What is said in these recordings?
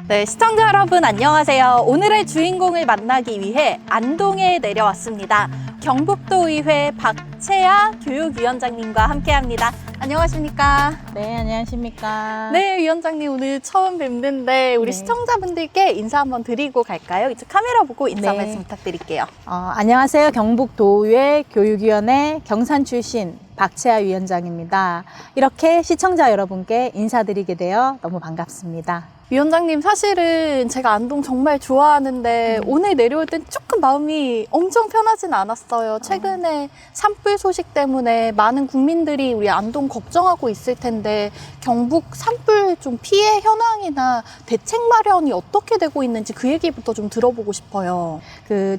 네, 시청자 여러분 안녕하세요. 오늘의 주인공을 만나기 위해 안동에 내려왔습니다. 경북도의회 박채아 교육위원장님과 함께합니다. 안녕하십니까? 네, 안녕하십니까? 네, 위원장님 오늘 처음 뵙는데 우리 네. 시청자분들께 인사 한번 드리고 갈까요? 이쪽 카메라 보고 인사 네. 말씀 부탁드릴게요. 안녕하세요. 경북도의회 교육위원회 경산 출신 박채아 위원장입니다. 이렇게 시청자 여러분께 인사드리게 되어 너무 반갑습니다. 위원장님 사실은 제가 안동 정말 좋아하는데 오늘 내려올 땐 조금 마음이 엄청 편하진 않았어요. 최근에 산불 소식 때문에 많은 국민들이 우리 안동 걱정하고 있을 텐데 경북 산불 좀 피해 현황이나 대책 마련이 어떻게 되고 있는지 그 얘기부터 좀 들어보고 싶어요.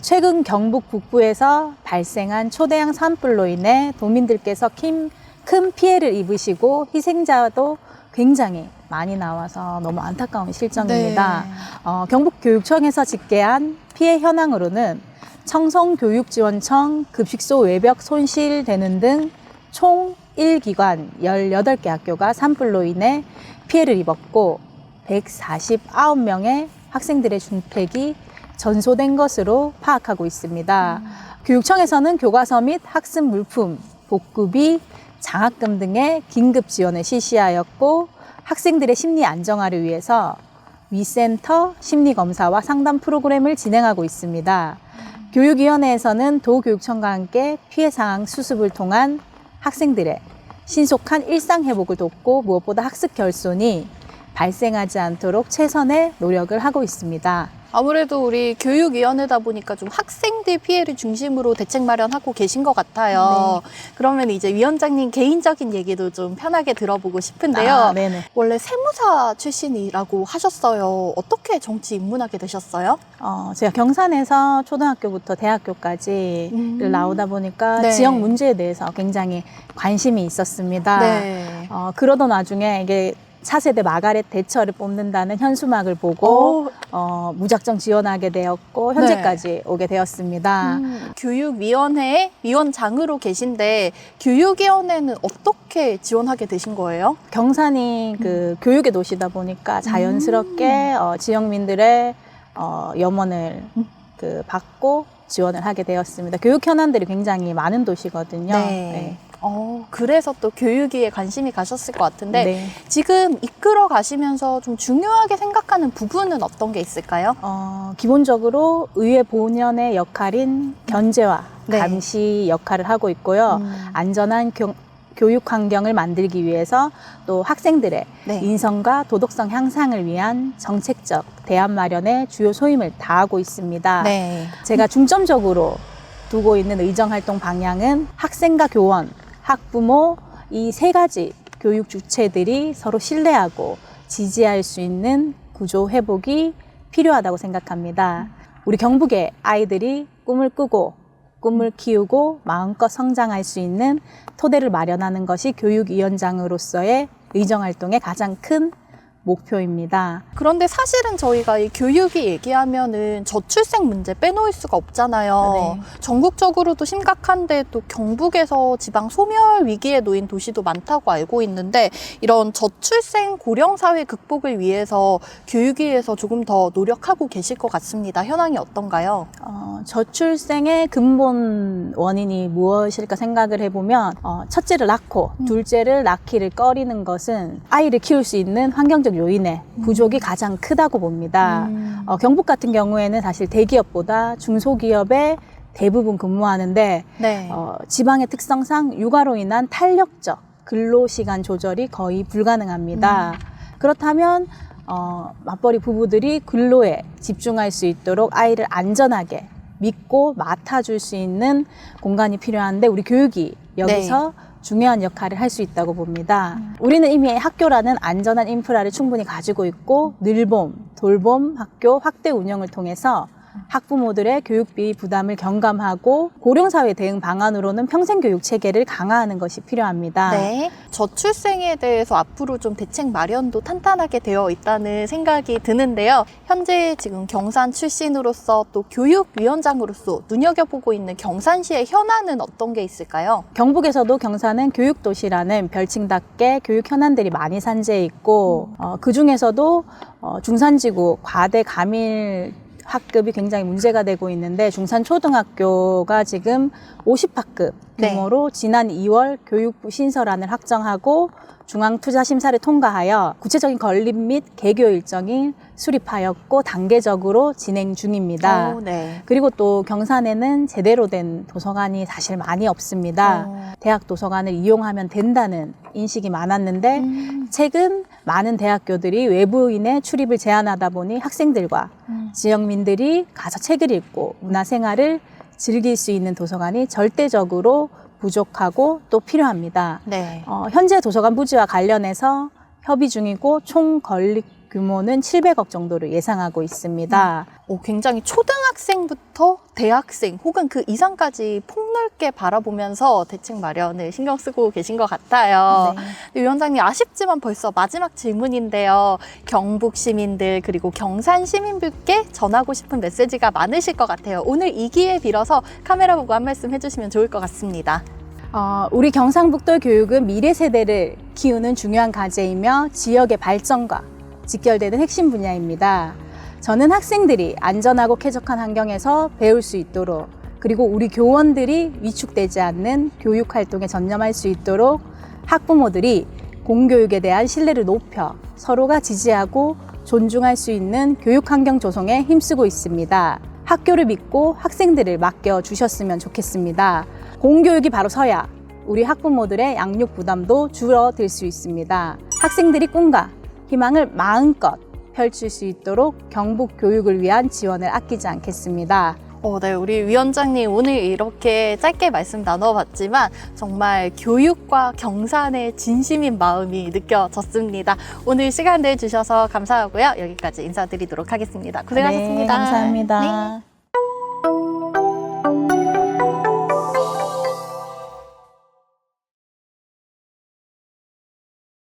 최근 경북 북부에서 발생한 초대형 산불로 인해 도민들께서 큰 피해를 입으시고 희생자도 굉장히 많이 나와서 너무 안타까운 실정입니다. 경북교육청에서 집계한 피해 현황으로는 청송교육지원청 급식소 외벽 손실되는 등 총 1기관 18개 학교가 산불로 인해 피해를 입었고 149명의 학생들의 준택이 전소된 것으로 파악하고 있습니다. 교육청에서는 교과서 및 학습 물품, 복구비, 장학금 등의 긴급 지원을 실시하였고 학생들의 심리 안정화를 위해서 위센터 심리검사와 상담 프로그램을 진행하고 있습니다. 교육위원회에서는 도교육청과 함께 피해 상황 수습을 통한 학생들의 신속한 일상 회복을 돕고 무엇보다 학습 결손이 발생하지 않도록 최선의 노력을 하고 있습니다. 아무래도 우리 교육위원회다 보니까 좀 학생들 피해를 중심으로 대책 마련하고 계신 것 같아요. 네. 그러면 이제 위원장님 개인적인 얘기도 좀 편하게 들어보고 싶은데요. 네네. 원래 세무사 출신이라고 하셨어요. 어떻게 정치 입문하게 되셨어요? 제가 경산에서 초등학교부터 대학교까지를 나오다 보니까 네. 지역 문제에 대해서 굉장히 관심이 있었습니다. 네. 그러던 와중에 이게 차세대 마가렛 대처를 뽑는다는 현수막을 보고 무작정 지원하게 되었고 현재까지 오게 되었습니다. 교육위원회의 위원장으로 계신데 교육위원회는 어떻게 지원하게 되신 거예요? 경산이 교육의 도시다 보니까 자연스럽게 지역민들의 염원을 받고 지원을 하게 되었습니다. 교육 현안들이 굉장히 많은 도시거든요. 네. 그래서 또 교육위에 관심이 가셨을 것 같은데 네. 지금 이끌어 가시면서 좀 중요하게 생각하는 부분은 어떤 게 있을까요? 기본적으로 의회 본연의 역할인 견제와 네. 감시 역할을 하고 있고요. 안전한 교육 환경을 만들기 위해서 또 학생들의 네. 인성과 도덕성 향상을 위한 정책적 대안 마련에 주요 소임을 다하고 있습니다. 네. 제가 중점적으로 두고 있는 의정활동 방향은 학생과 교원, 학부모 이 세 가지 교육 주체들이 서로 신뢰하고 지지할 수 있는 구조 회복이 필요하다고 생각합니다. 우리 경북의 아이들이 꿈을 꾸고 꿈을 키우고 마음껏 성장할 수 있는 토대를 마련하는 것이 교육위원장으로서의 의정활동의 가장 큰 목표입니다. 그런데 사실은 저희가 이 교육이 얘기하면은 저출생 문제 빼놓을 수가 없잖아요. 네. 전국적으로도 심각한데 또 경북에서 지방 소멸 위기에 놓인 도시도 많다고 알고 있는데 이런 저출생 고령 사회 극복을 위해서 교육위에서 조금 더 노력하고 계실 것 같습니다. 현황이 어떤가요? 저출생의 근본 원인이 무엇일까 생각을 해보면 첫째를 낳고 둘째를 낳기를 꺼리는 것은 아이를 키울 수 있는 환경적 요인의 부족이 가장 크다고 봅니다. 경북 같은 경우에는 사실 대기업보다 중소기업에 대부분 근무하는데 네. 지방의 특성상 육아로 인한 탄력적 근로시간 조절이 거의 불가능합니다. 그렇다면 맞벌이 부부들이 근로에 집중할 수 있도록 아이를 안전하게 믿고 맡아줄 수 있는 공간이 필요한데 우리 교육이 여기서 중요한 역할을 할 수 있다고 봅니다. 우리는 이미 학교라는 안전한 인프라를 충분히 가지고 있고 늘봄, 돌봄 학교 확대 운영을 통해서 학부모들의 교육비 부담을 경감하고 고령사회 대응 방안으로는 평생교육 체계를 강화하는 것이 필요합니다. 네. 저출생에 대해서 앞으로 좀 대책 마련도 탄탄하게 되어 있다는 생각이 드는데요. 현재 지금 경산 출신으로서 또 교육위원장으로서 눈여겨보고 있는 경산시의 현안은 어떤 게 있을까요? 경북에서도 경산은 교육도시라는 별칭답게 교육 현안들이 많이 산재해 있고 그 중에서도 중산지구 과대 과밀 학급이 굉장히 문제가 되고 있는데 중산초등학교가 지금 50학급 규모로 지난 2월 교육부 신설안을 확정하고 중앙투자심사를 통과하여 구체적인 건립 및 개교 일정이 수립하였고 단계적으로 진행 중입니다. 네. 그리고 또 경산에는 제대로 된 도서관이 사실 많이 없습니다. 대학 도서관을 이용하면 된다는 인식이 많았는데 최근 많은 대학교들이 외부인의 출입을 제한하다 보니 학생들과 지역민들이 가서 책을 읽고 문화생활을 즐길 수 있는 도서관이 절대적으로 부족하고 또 필요합니다. 네. 현재 도서관 부지와 관련해서 협의 중이고 총 건립 규모는 700억 정도를 예상하고 있습니다. 굉장히 초등학생부터 대학생 혹은 그 이상까지 폭넓게 바라보면서 대책 마련을 신경 쓰고 계신 것 같아요. 네. 위원장님 아쉽지만 벌써 마지막 질문인데요. 경북 시민들 그리고 경산 시민분께 전하고 싶은 메시지가 많으실 것 같아요. 오늘 이 기회 빌어서 카메라 보고 한 말씀 해주시면 좋을 것 같습니다. 우리 경상북도 교육은 미래 세대를 키우는 중요한 과제이며 지역의 발전과 직결되는 핵심 분야입니다. 저는 학생들이 안전하고 쾌적한 환경에서 배울 수 있도록 그리고 우리 교원들이 위축되지 않는 교육 활동에 전념할 수 있도록 학부모들이 공교육에 대한 신뢰를 높여 서로가 지지하고 존중할 수 있는 교육 환경 조성에 힘쓰고 있습니다. 학교를 믿고 학생들을 맡겨 주셨으면 좋겠습니다. 공교육이 바로 서야 우리 학부모들의 양육 부담도 줄어들 수 있습니다. 학생들이 꿈과 희망을 마음껏 펼칠 수 있도록 경북 교육을 위한 지원을 아끼지 않겠습니다. 네, 우리 위원장님 오늘 이렇게 짧게 말씀 나눠봤지만 정말 교육과 경산의 진심인 마음이 느껴졌습니다. 오늘 시간 내주셔서 감사하고요. 여기까지 인사드리도록 하겠습니다. 고생하셨습니다. 네, 감사합니다. 네.